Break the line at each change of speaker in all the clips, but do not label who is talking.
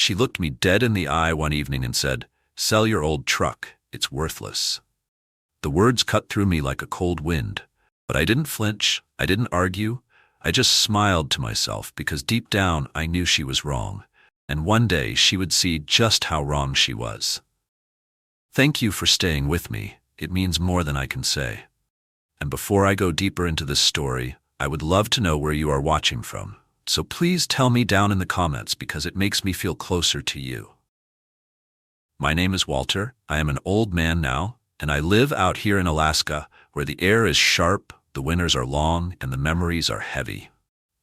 She looked me dead in the eye one evening and said, "Sell your old truck, it's worthless." The words cut through me like a cold wind, but I didn't flinch, I didn't argue, I just smiled to myself because deep down I knew she was wrong, and one day she would see just how wrong she was. Thank you for staying with me, it means more than I can say. And before I go deeper into this story, I would love to know where you are watching from, so please tell me down in the comments because it makes me feel closer to you. My name is Walter, I am an old man now, and I live out here in Alaska, where the air is sharp, the winters are long, and the memories are heavy.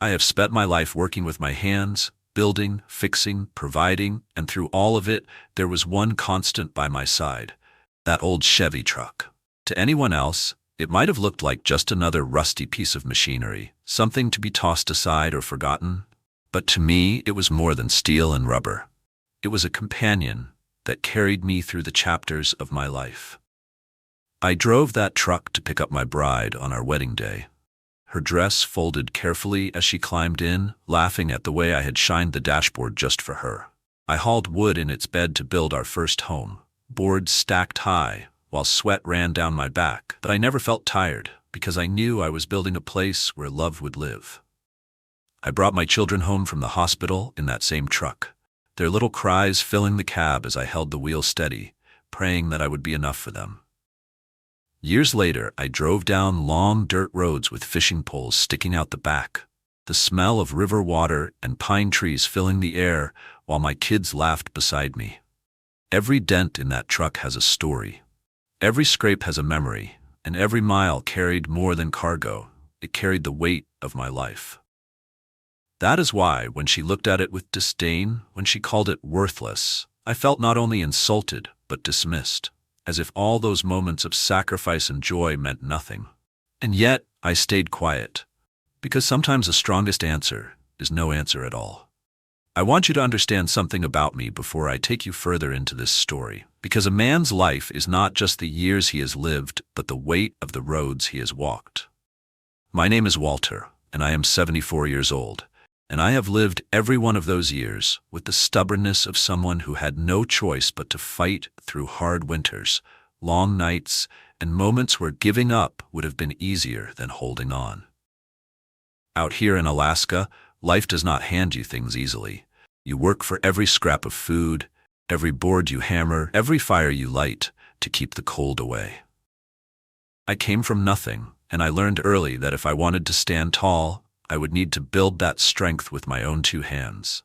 I have spent my life working with my hands, building, fixing, providing, and through all of it, there was one constant by my side, that old Chevy truck. To anyone else, it might have looked like just another rusty piece of machinery, something to be tossed aside or forgotten. But to me, it was more than steel and rubber. It was a companion that carried me through the chapters of my life. I drove that truck to pick up my bride on our wedding day. Her dress folded carefully as she climbed in, laughing at the way I had shined the dashboard just for her. I hauled wood in its bed to build our first home, boards stacked high, while sweat ran down my back, but I never felt tired because I knew I was building a place where love would live. I brought my children home from the hospital in that same truck, their little cries filling the cab as I held the wheel steady, praying that I would be enough for them. Years later, I drove down long dirt roads with fishing poles sticking out the back, the smell of river water and pine trees filling the air while my kids laughed beside me. Every dent in that truck has a story. Every scrape has a memory, and every mile carried more than cargo. It carried the weight of my life. That is why, when she looked at it with disdain, when she called it worthless, I felt not only insulted, but dismissed, as if all those moments of sacrifice and joy meant nothing. And yet, I stayed quiet, because sometimes the strongest answer is no answer at all. I want you to understand something about me before I take you further into this story, because a man's life is not just the years he has lived, but the weight of the roads he has walked. My name is Walter, and I am 74 years old, and I have lived every one of those years with the stubbornness of someone who had no choice but to fight through hard winters, long nights, and moments where giving up would have been easier than holding on. Out here in Alaska, life does not hand you things easily. You work for every scrap of food, every board you hammer, every fire you light to keep the cold away. I came from nothing, and I learned early that if I wanted to stand tall, I would need to build that strength with my own two hands.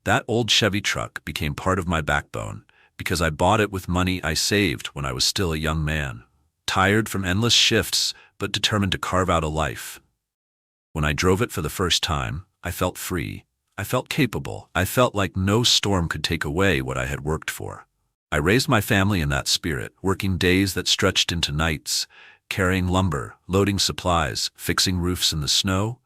That old Chevy truck became part of my backbone because I bought it with money I saved when I was still a young man, tired from endless shifts but determined to carve out a life. When I drove it for the first time, I felt free. I felt capable. I felt like no storm could take away what I had worked for. I raised my family in that spirit, working days that stretched into nights, carrying lumber, loading supplies, fixing roofs in the snow,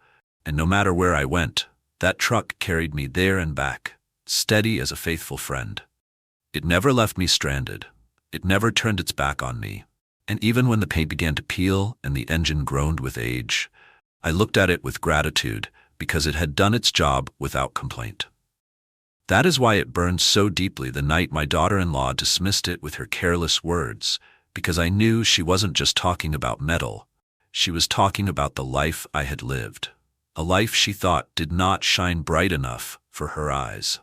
and no matter where I went, that truck carried me there and back, steady as a faithful friend. It never left me stranded. It never turned its back on me. And even when the paint began to peel and the engine groaned with age, I looked at it with gratitude because it had done its job without complaint. That is why it burned so deeply the night my daughter-in-law dismissed it with her careless words, because I knew she wasn't just talking about metal, she was talking about the life I had lived. A life she thought did not shine bright enough for her eyes.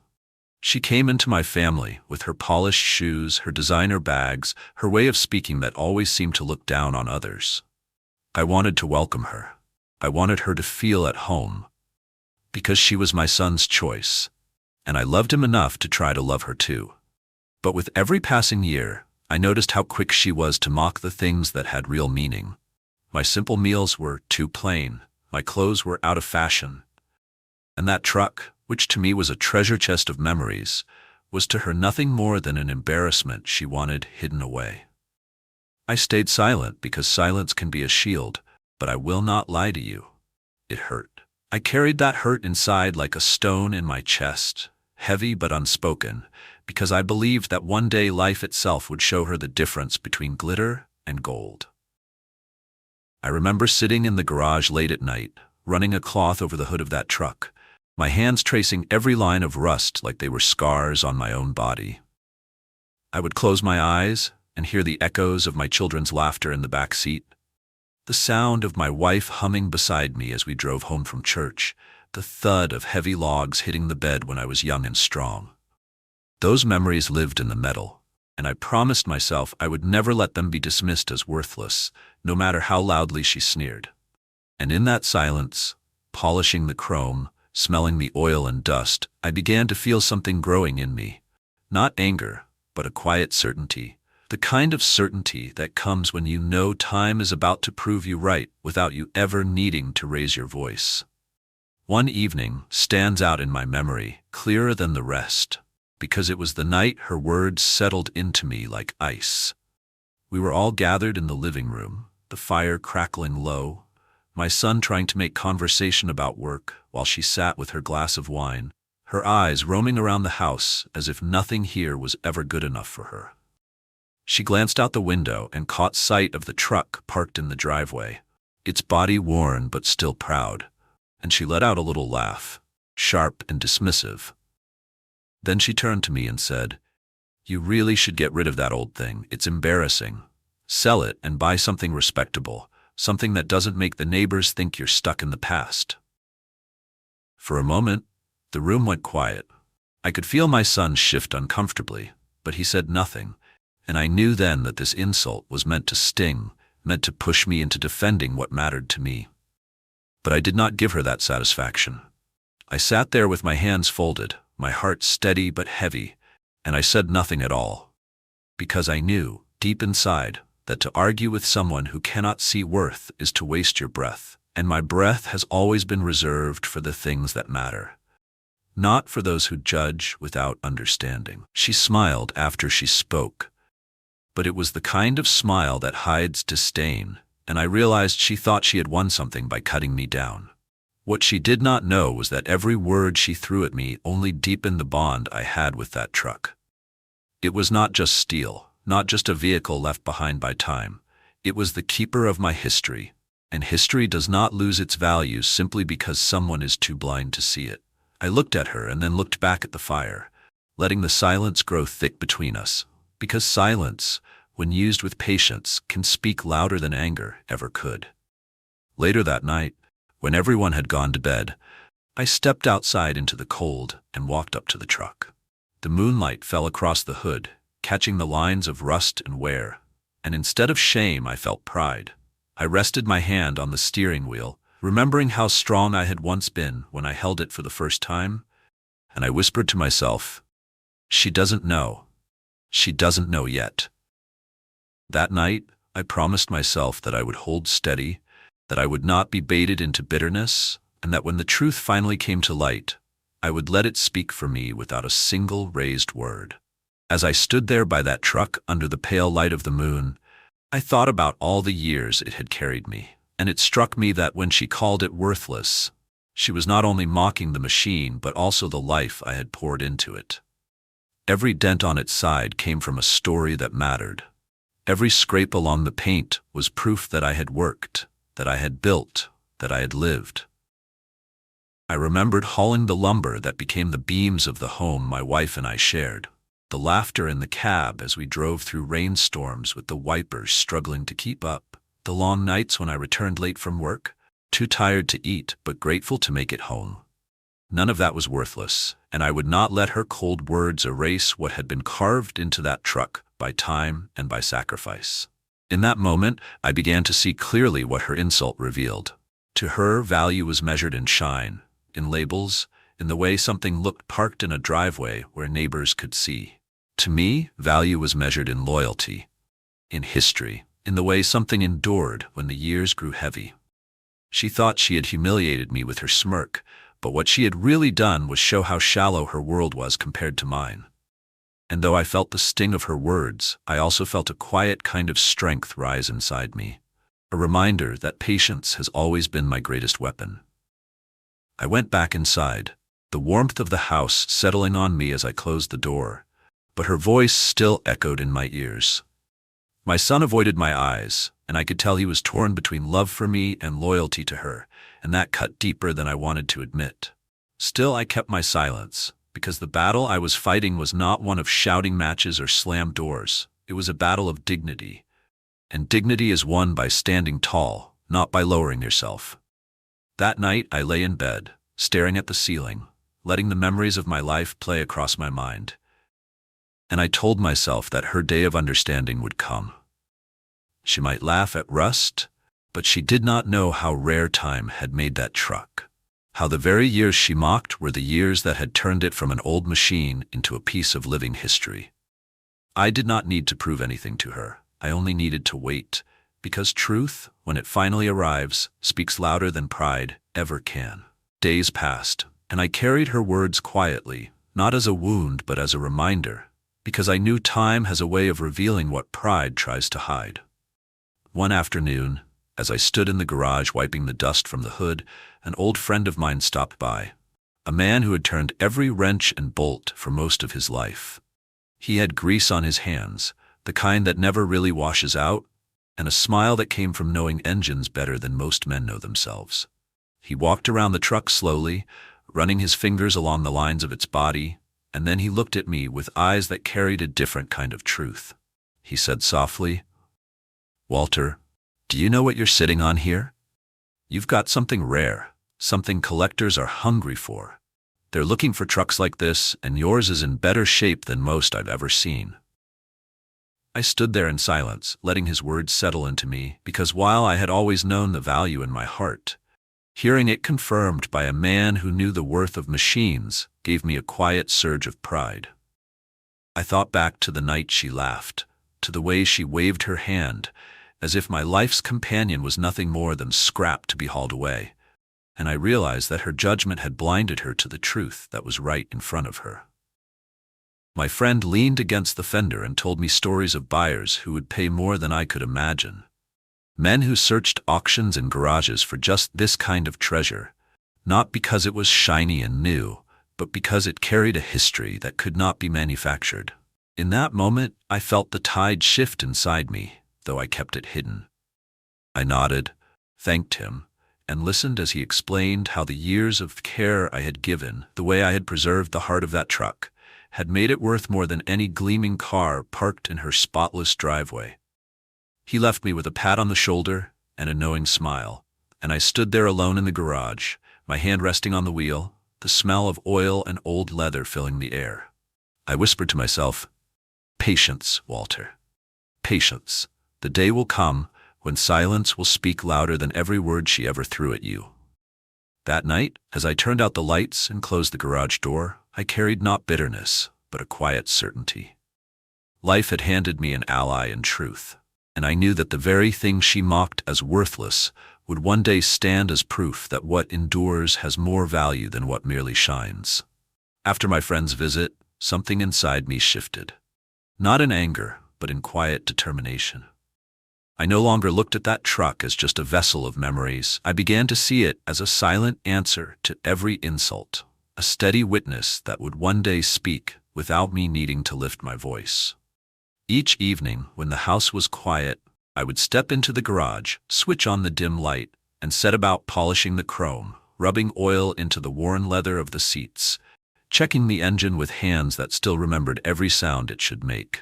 She came into my family with her polished shoes, her designer bags, her way of speaking that always seemed to look down on others. I wanted to welcome her. I wanted her to feel at home, because she was my son's choice, and I loved him enough to try to love her too. But with every passing year, I noticed how quick she was to mock the things that had real meaning. My simple meals were too plain. My clothes were out of fashion. And that truck, which to me was a treasure chest of memories, was to her nothing more than an embarrassment she wanted hidden away. I stayed silent because silence can be a shield, but I will not lie to you. It hurt. I carried that hurt inside like a stone in my chest, heavy but unspoken, because I believed that one day life itself would show her the difference between glitter and gold. I remember sitting in the garage late at night, running a cloth over the hood of that truck, my hands tracing every line of rust like they were scars on my own body. I would close my eyes and hear the echoes of my children's laughter in the back seat, the sound of my wife humming beside me as we drove home from church, the thud of heavy logs hitting the bed when I was young and strong. Those memories lived in the metal, and I promised myself I would never let them be dismissed as worthless, no matter how loudly she sneered. And in that silence, polishing the chrome, smelling the oil and dust, I began to feel something growing in me. Not anger, but a quiet certainty. The kind of certainty that comes when you know time is about to prove you right without you ever needing to raise your voice. One evening stands out in my memory, clearer than the rest, because it was the night her words settled into me like ice. We were all gathered in the living room, the fire crackling low, my son trying to make conversation about work while she sat with her glass of wine, her eyes roaming around the house as if nothing here was ever good enough for her. She glanced out the window and caught sight of the truck parked in the driveway, its body worn but still proud, and she let out a little laugh, sharp and dismissive. Then she turned to me and said, "You really should get rid of that old thing. It's embarrassing. Sell it and buy something respectable, something that doesn't make the neighbors think you're stuck in the past." For a moment, the room went quiet. I could feel my son shift uncomfortably, but he said nothing, and I knew then that this insult was meant to sting, meant to push me into defending what mattered to me. But I did not give her that satisfaction. I sat there with my hands folded, my heart steady but heavy, and I said nothing at all, because I knew, deep inside, that to argue with someone who cannot see worth is to waste your breath, and my breath has always been reserved for the things that matter, not for those who judge without understanding. She smiled after she spoke, but it was the kind of smile that hides disdain, and I realized she thought she had won something by cutting me down. What she did not know was that every word she threw at me only deepened the bond I had with that truck. It was not just steel, not just a vehicle left behind by time. It was the keeper of my history, and history does not lose its value simply because someone is too blind to see it. I looked at her and then looked back at the fire, letting the silence grow thick between us, because silence, when used with patience, can speak louder than anger ever could. Later that night, when everyone had gone to bed, I stepped outside into the cold and walked up to the truck. The moonlight fell across the hood, catching the lines of rust and wear, and instead of shame I felt pride. I rested my hand on the steering wheel, remembering how strong I had once been when I held it for the first time, and I whispered to myself, "She doesn't know. She doesn't know yet." That night, I promised myself that I would hold steady, that I would not be baited into bitterness, and that when the truth finally came to light, I would let it speak for me without a single raised word. As I stood there by that truck under the pale light of the moon, I thought about all the years it had carried me, and it struck me that when she called it worthless, she was not only mocking the machine but also the life I had poured into it. Every dent on its side came from a story that mattered. Every scrape along the paint was proof that I had worked, that I had built, that I had lived. I remembered hauling the lumber that became the beams of the home my wife and I shared, the laughter in the cab as we drove through rainstorms with the wipers struggling to keep up, the long nights when I returned late from work, too tired to eat but grateful to make it home. None of that was worthless, and I would not let her cold words erase what had been carved into that truck by time and by sacrifice. In that moment, I began to see clearly what her insult revealed. To her, value was measured in shine, in labels, in the way something looked parked in a driveway where neighbors could see. To me, value was measured in loyalty, in history, in the way something endured when the years grew heavy. She thought she had humiliated me with her smirk, but what she had really done was show how shallow her world was compared to mine. And though I felt the sting of her words, I also felt a quiet kind of strength rise inside me, a reminder that patience has always been my greatest weapon. I went back inside, the warmth of the house settling on me as I closed the door, but her voice still echoed in my ears. My son avoided my eyes, and I could tell he was torn between love for me and loyalty to her, and that cut deeper than I wanted to admit. Still, I kept my silence, because the battle I was fighting was not one of shouting matches or slammed doors. It was a battle of dignity. And dignity is won by standing tall, not by lowering yourself. That night, I lay in bed, staring at the ceiling, letting the memories of my life play across my mind. And I told myself that her day of understanding would come. She might laugh at rust, but she did not know how rare time had made that truck. How the very years she mocked were the years that had turned it from an old machine into a piece of living history. I did not need to prove anything to her. I only needed to wait, because truth, when it finally arrives, speaks louder than pride ever can. Days passed, and I carried her words quietly, not as a wound but as a reminder, because I knew time has a way of revealing what pride tries to hide. One afternoon, as I stood in the garage wiping the dust from the hood, an old friend of mine stopped by, a man who had turned every wrench and bolt for most of his life. He had grease on his hands, the kind that never really washes out, and a smile that came from knowing engines better than most men know themselves. He walked around the truck slowly, running his fingers along the lines of its body, and then he looked at me with eyes that carried a different kind of truth. He said softly, "Walter, do you know what you're sitting on here? You've got something rare, something collectors are hungry for. They're looking for trucks like this, and yours is in better shape than most I've ever seen." I stood there in silence, letting his words settle into me, because while I had always known the value in my heart, hearing it confirmed by a man who knew the worth of machines gave me a quiet surge of pride. I thought back to the night she laughed, to the way she waved her hand, as if my life's companion was nothing more than scrap to be hauled away, and I realized that her judgment had blinded her to the truth that was right in front of her. My friend leaned against the fender and told me stories of buyers who would pay more than I could imagine. Men who searched auctions and garages for just this kind of treasure, not because it was shiny and new, but because it carried a history that could not be manufactured. In that moment, I felt the tide shift inside me, though I kept it hidden. I nodded, thanked him, and listened as he explained how the years of care I had given, the way I had preserved the heart of that truck, had made it worth more than any gleaming car parked in her spotless driveway. He left me with a pat on the shoulder and a knowing smile, and I stood there alone in the garage, my hand resting on the wheel, the smell of oil and old leather filling the air. I whispered to myself, "Patience, Walter. Patience. The day will come when silence will speak louder than every word she ever threw at you." That night, as I turned out the lights and closed the garage door, I carried not bitterness, but a quiet certainty. Life had handed me an ally in truth, and I knew that the very thing she mocked as worthless would one day stand as proof that what endures has more value than what merely shines. After my friend's visit, something inside me shifted. Not in anger, but in quiet determination. I no longer looked at that truck as just a vessel of memories. I began to see it as a silent answer to every insult, a steady witness that would one day speak without me needing to lift my voice. Each evening, when the house was quiet, I would step into the garage, switch on the dim light, and set about polishing the chrome, rubbing oil into the worn leather of the seats, checking the engine with hands that still remembered every sound it should make.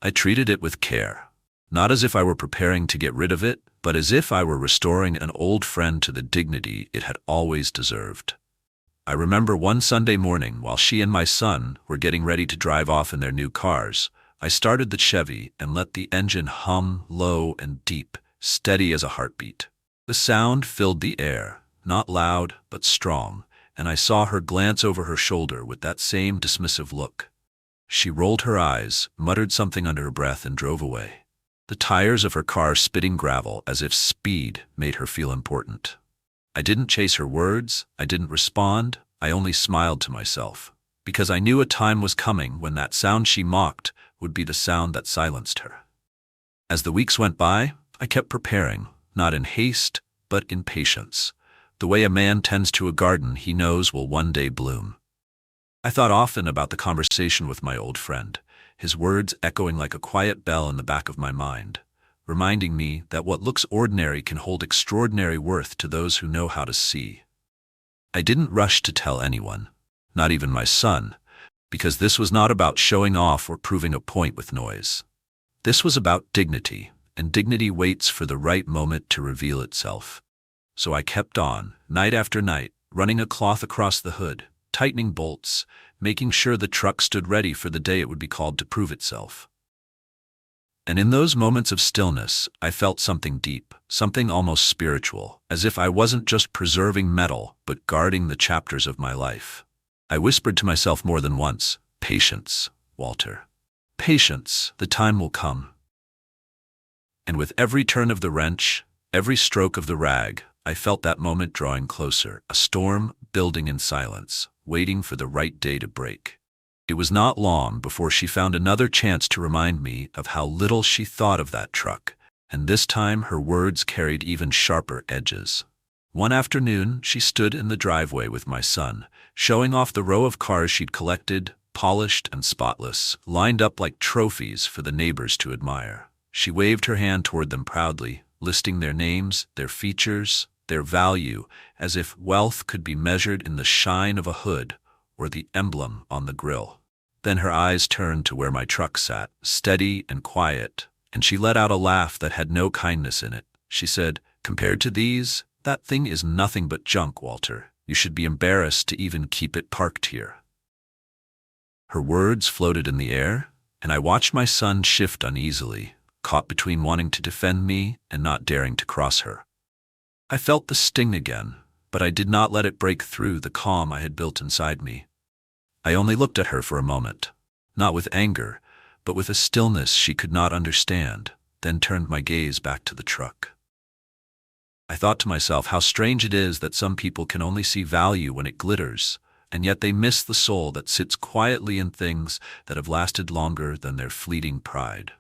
I treated it with care, not as if I were preparing to get rid of it, but as if I were restoring an old friend to the dignity it had always deserved. I remember one Sunday morning, while she and my son were getting ready to drive off in their new cars, I started the Chevy and let the engine hum low and deep, steady as a heartbeat. The sound filled the air, not loud but strong, and I saw her glance over her shoulder with that same dismissive look. She rolled her eyes, muttered something under her breath, and drove away, the tires of her car spitting gravel as if speed made her feel important. I didn't chase her words, I didn't respond, I only smiled to myself, because I knew a time was coming when that sound she mocked would be the sound that silenced her. As the weeks went by, I kept preparing, not in haste, but in patience, the way a man tends to a garden he knows will one day bloom. I thought often about the conversation with my old friend, his words echoing like a quiet bell in the back of my mind, reminding me that what looks ordinary can hold extraordinary worth to those who know how to see. I didn't rush to tell anyone, not even my son, because this was not about showing off or proving a point with noise. This was about dignity, and dignity waits for the right moment to reveal itself. So I kept on, night after night, running a cloth across the hood, tightening bolts, making sure the truck stood ready for the day it would be called to prove itself. And in those moments of stillness, I felt something deep, something almost spiritual, as if I wasn't just preserving metal, but guarding the chapters of my life. I whispered to myself more than once, "Patience, Walter. Patience, the time will come." And with every turn of the wrench, every stroke of the rag, I felt that moment drawing closer, a storm building in silence, waiting for the right day to break. It was not long before she found another chance to remind me of how little she thought of that truck, and this time her words carried even sharper edges. One afternoon, she stood in the driveway with my son, showing off the row of cars she'd collected, polished and spotless, lined up like trophies for the neighbors to admire. She waved her hand toward them proudly, listing their names, their features, their value, as if wealth could be measured in the shine of a hood or the emblem on the grille. Then her eyes turned to where my truck sat, steady and quiet, and she let out a laugh that had no kindness in it. She said, "Compared to these, that thing is nothing but junk, Walter. You should be embarrassed to even keep it parked here." Her words floated in the air, and I watched my son shift uneasily, caught between wanting to defend me and not daring to cross her. I felt the sting again, but I did not let it break through the calm I had built inside me. I only looked at her for a moment, not with anger, but with a stillness she could not understand, then turned my gaze back to the truck. I thought to myself how strange it is that some people can only see value when it glitters, and yet they miss the soul that sits quietly in things that have lasted longer than their fleeting pride.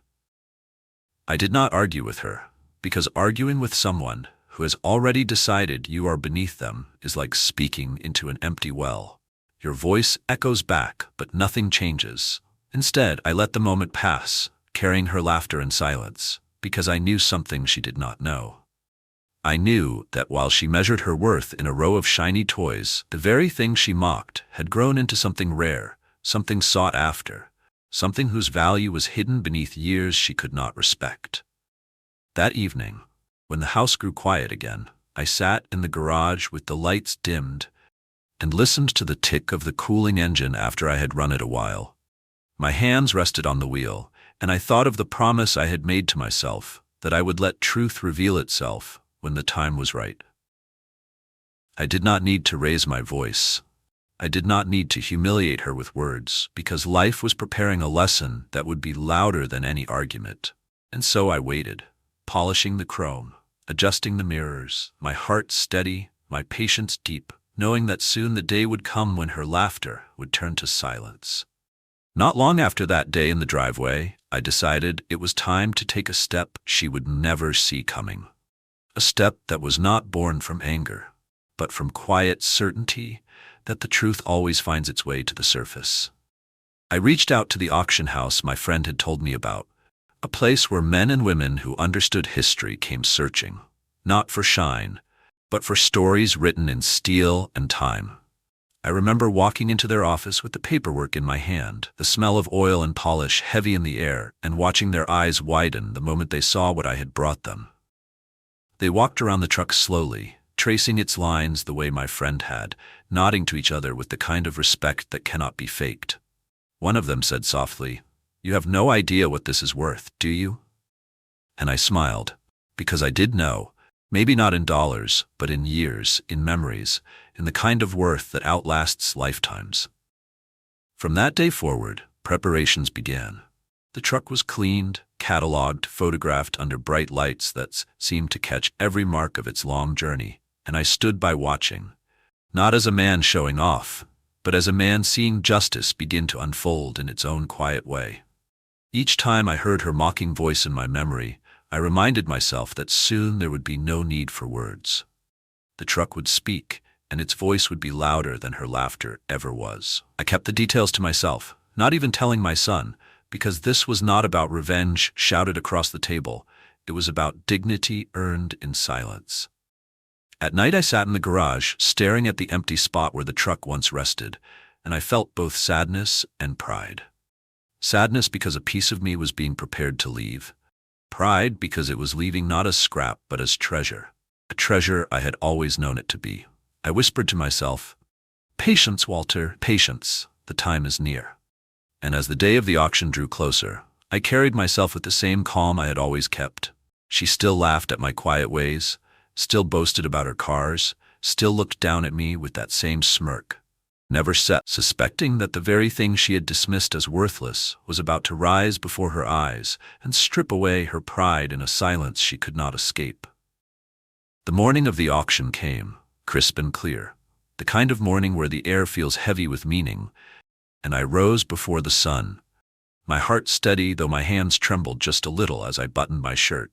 I did not argue with her, because arguing with someone who has already decided you are beneath them is like speaking into an empty well. Your voice echoes back, but nothing changes. Instead, I let the moment pass, carrying her laughter in silence, because I knew something she did not know. I knew that while she measured her worth in a row of shiny toys, the very thing she mocked had grown into something rare, something sought after, something whose value was hidden beneath years she could not respect. That evening, when the house grew quiet again, I sat in the garage with the lights dimmed and listened to the tick of the cooling engine after I had run it a while. My hands rested on the wheel, and I thought of the promise I had made to myself that I would let truth reveal itself when the time was right. I did not need to raise my voice. I did not need to humiliate her with words, because life was preparing a lesson that would be louder than any argument. And so I waited, polishing the chrome, adjusting the mirrors, my heart steady, my patience deep, knowing that soon the day would come when her laughter would turn to silence. Not long after that day in the driveway, I decided it was time to take a step she would never see coming. A step that was not born from anger, but from quiet certainty that the truth always finds its way to the surface. I reached out to the auction house my friend had told me about, a place where men and women who understood history came searching, not for shine, but for stories written in steel and time. I remember walking into their office with the paperwork in my hand, the smell of oil and polish heavy in the air, and watching their eyes widen the moment they saw what I had brought them. They walked around the truck slowly, tracing its lines the way my friend had, nodding to each other with the kind of respect that cannot be faked. One of them said softly, "You have no idea what this is worth, do you?" And I smiled, because I did know. Maybe not in dollars, but in years, in memories, in the kind of worth that outlasts lifetimes. From that day forward, preparations began. The truck was cleaned, cataloged, photographed under bright lights that seemed to catch every mark of its long journey, and I stood by watching, not as a man showing off, but as a man seeing justice begin to unfold in its own quiet way. Each time I heard her mocking voice in my memory, I reminded myself that soon there would be no need for words. The truck would speak, and its voice would be louder than her laughter ever was. I kept the details to myself, not even telling my son, because this was not about revenge shouted across the table. It was about dignity earned in silence. At night I sat in the garage, staring at the empty spot where the truck once rested, and I felt both sadness and pride. Sadness because a piece of me was being prepared to leave. Pride because it was leaving not as scrap but as treasure. A treasure I had always known it to be. I whispered to myself, "Patience, Walter, patience. The time is near." And as the day of the auction drew closer, I carried myself with the same calm I had always kept. She still laughed at my quiet ways, still boasted about her cars, still looked down at me with that same smirk. Never set, suspecting that the very thing she had dismissed as worthless was about to rise before her eyes and strip away her pride in a silence she could not escape. The morning of the auction came, crisp and clear, the kind of morning where the air feels heavy with meaning, and I rose before the sun, my heart steady though my hands trembled just a little as I buttoned my shirt.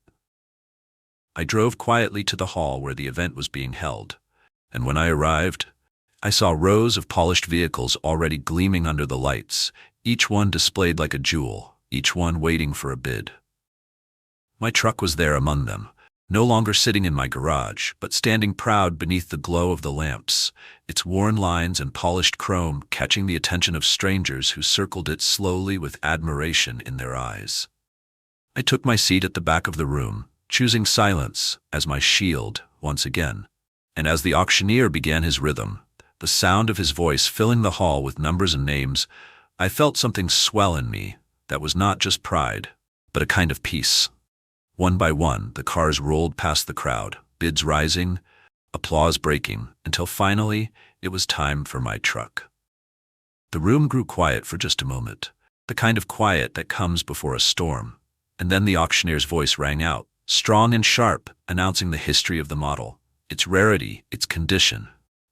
I drove quietly to the hall where the event was being held, and when I arrived, I saw rows of polished vehicles already gleaming under the lights, each one displayed like a jewel, each one waiting for a bid. My truck was there among them, no longer sitting in my garage, but standing proud beneath the glow of the lamps, its worn lines and polished chrome catching the attention of strangers who circled it slowly with admiration in their eyes. I took my seat at the back of the room, choosing silence as my shield once again, and as the auctioneer began his rhythm, the sound of his voice filling the hall with numbers and names, I felt something swell in me that was not just pride, but a kind of peace. One by one, the cars rolled past the crowd, bids rising, applause breaking, until finally it was time for my truck. The room grew quiet for just a moment, the kind of quiet that comes before a storm, and then the auctioneer's voice rang out, strong and sharp, announcing the history of the model, its rarity, its condition.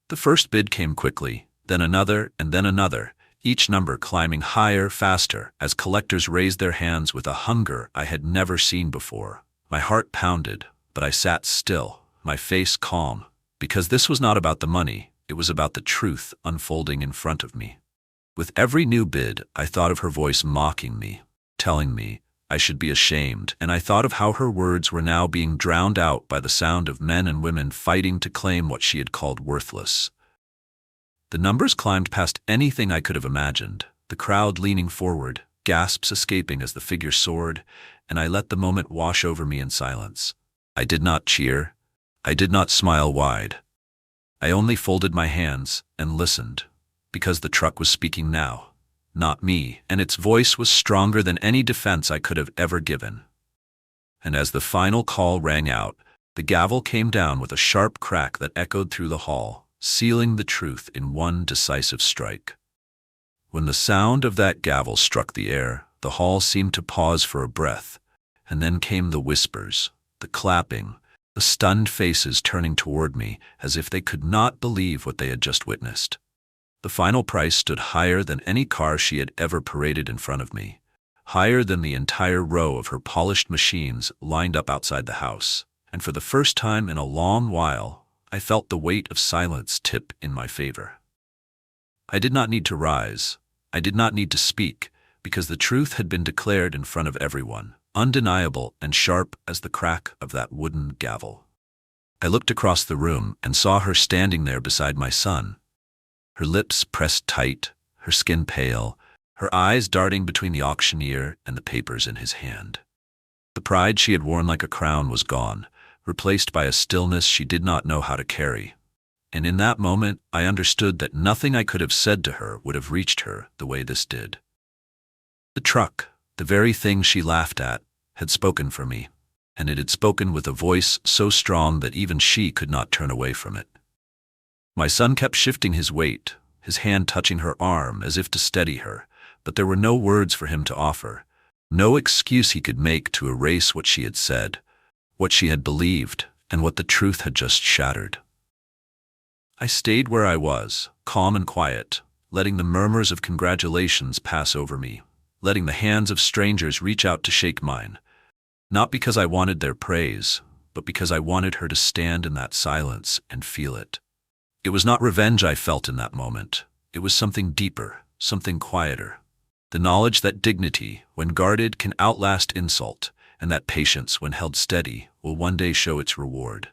The first bid came quickly, then another, and then another, each number climbing higher, faster, as collectors raised their hands with a hunger I had never seen before. My heart pounded, but I sat still, my face calm, because this was not about the money, it was about the truth unfolding in front of me. With every new bid, I thought of her voice mocking me, telling me I should be ashamed, and I thought of how her words were now being drowned out by the sound of men and women fighting to claim what she had called worthless. The numbers climbed past anything I could have imagined, the crowd leaning forward, gasps escaping as the figure soared, and I let the moment wash over me in silence. I did not cheer. I did not smile wide. I only folded my hands and listened, because the truck was speaking now, not me, and its voice was stronger than any defense I could have ever given. And as the final call rang out, the gavel came down with a sharp crack that echoed through the hall, sealing the truth in one decisive strike. When the sound of that gavel struck the air, the hall seemed to pause for a breath, and then came the whispers, the clapping, the stunned faces turning toward me as if they could not believe what they had just witnessed. The final price stood higher than any car she had ever paraded in front of me, higher than the entire row of her polished machines lined up outside the house, and for the first time in a long while, I felt the weight of silence tip in my favor. I did not need to rise. I did not need to speak, because the truth had been declared in front of everyone, undeniable and sharp as the crack of that wooden gavel. I looked across the room and saw her standing there beside my son, her lips pressed tight, her skin pale, her eyes darting between the auctioneer and the papers in his hand. The pride she had worn like a crown was gone, replaced by a stillness she did not know how to carry. And in that moment, I understood that nothing I could have said to her would have reached her the way this did. The truck, the very thing she laughed at, had spoken for me, and it had spoken with a voice so strong that even she could not turn away from it. My son kept shifting his weight, his hand touching her arm as if to steady her, but there were no words for him to offer, no excuse he could make to erase what she had said, what she had believed, and what the truth had just shattered. I stayed where I was, calm and quiet, letting the murmurs of congratulations pass over me, letting the hands of strangers reach out to shake mine, not because I wanted their praise, but because I wanted her to stand in that silence and feel it. It was not revenge I felt in that moment. It was something deeper, something quieter. The knowledge that dignity, when guarded, can outlast insult, and that patience, when held steady, will one day show its reward.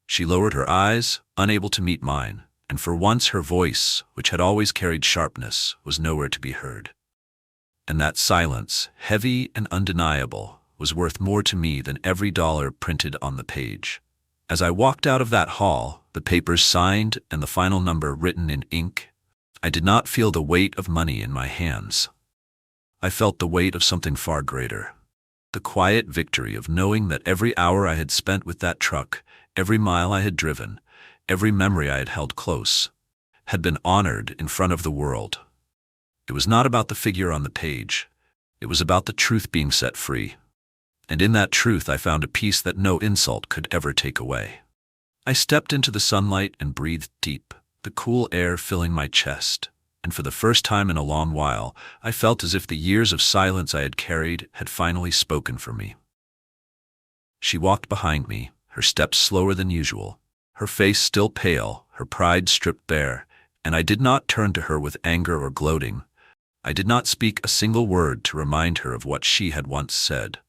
She lowered her eyes, unable to meet mine, and for once her voice, which had always carried sharpness, was nowhere to be heard. And that silence, heavy and undeniable, was worth more to me than every dollar printed on the page. As I walked out of that hall, the papers signed and the final number written in ink, I did not feel the weight of money in my hands. I felt the weight of something far greater. The quiet victory of knowing that every hour I had spent with that truck, every mile I had driven, every memory I had held close, had been honored in front of the world. It was not about the figure on the page. It was about the truth being set free. And in that truth I found a peace that no insult could ever take away. I stepped into the sunlight and breathed deep, the cool air filling my chest, and for the first time in a long while, I felt as if the years of silence I had carried had finally spoken for me. She walked behind me, her steps slower than usual, her face still pale, her pride stripped bare, and I did not turn to her with anger or gloating. I did not speak a single word to remind her of what she had once said.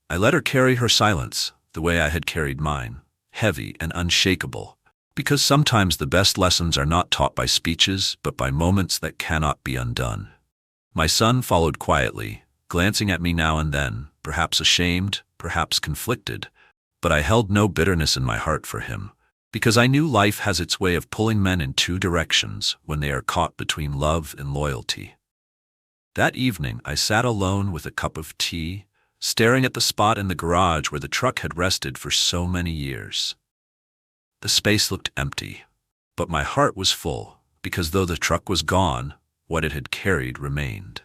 I let her carry her silence, the way I had carried mine, heavy and unshakable, because sometimes the best lessons are not taught by speeches, but by moments that cannot be undone. My son followed quietly, glancing at me now and then, perhaps ashamed, perhaps conflicted, but I held no bitterness in my heart for him, because I knew life has its way of pulling men in two directions when they are caught between love and loyalty. That evening I sat alone with a cup of tea, staring at the spot in the garage where the truck had rested for so many years. The space looked empty, but my heart was full, because though the truck was gone, what it had carried remained.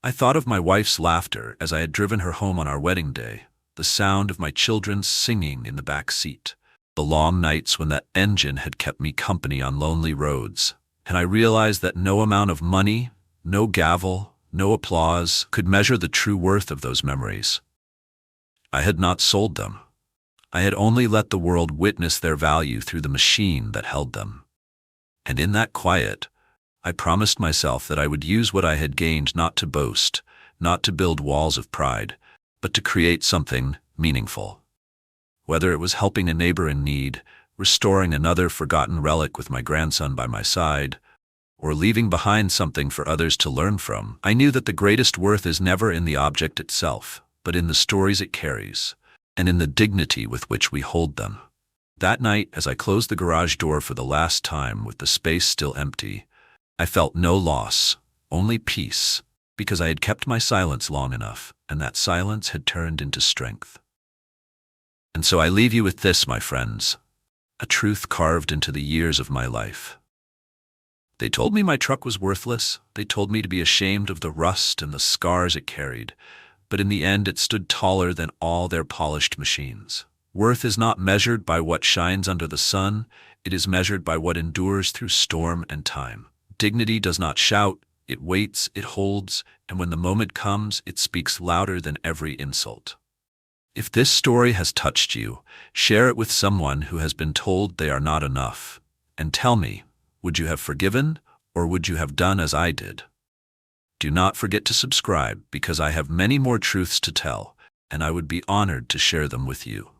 I thought of my wife's laughter as I had driven her home on our wedding day, the sound of my children singing in the back seat, the long nights when that engine had kept me company on lonely roads, and I realized that no amount of money, no gavel, no applause could measure the true worth of those memories. I had not sold them. I had only let the world witness their value through the machine that held them. And in that quiet, I promised myself that I would use what I had gained not to boast, not to build walls of pride, but to create something meaningful. Whether it was helping a neighbor in need, restoring another forgotten relic with my grandson by my side, or leaving behind something for others to learn from, I knew that the greatest worth is never in the object itself, but in the stories it carries, and in the dignity with which we hold them. That night, as I closed the garage door for the last time with the space still empty, I felt no loss, only peace, because I had kept my silence long enough, and that silence had turned into strength. And so I leave you with this, my friends, a truth carved into the years of my life. They told me my truck was worthless. They told me to be ashamed of the rust and the scars it carried. But in the end, it stood taller than all their polished machines. Worth is not measured by what shines under the sun. It is measured by what endures through storm and time. Dignity does not shout. It waits, it holds, and when the moment comes, it speaks louder than every insult. If this story has touched you, share it with someone who has been told they are not enough. And tell me, would you have forgiven, or would you have done as I did? Do not forget to subscribe, because I have many more truths to tell, and I would be honored to share them with you.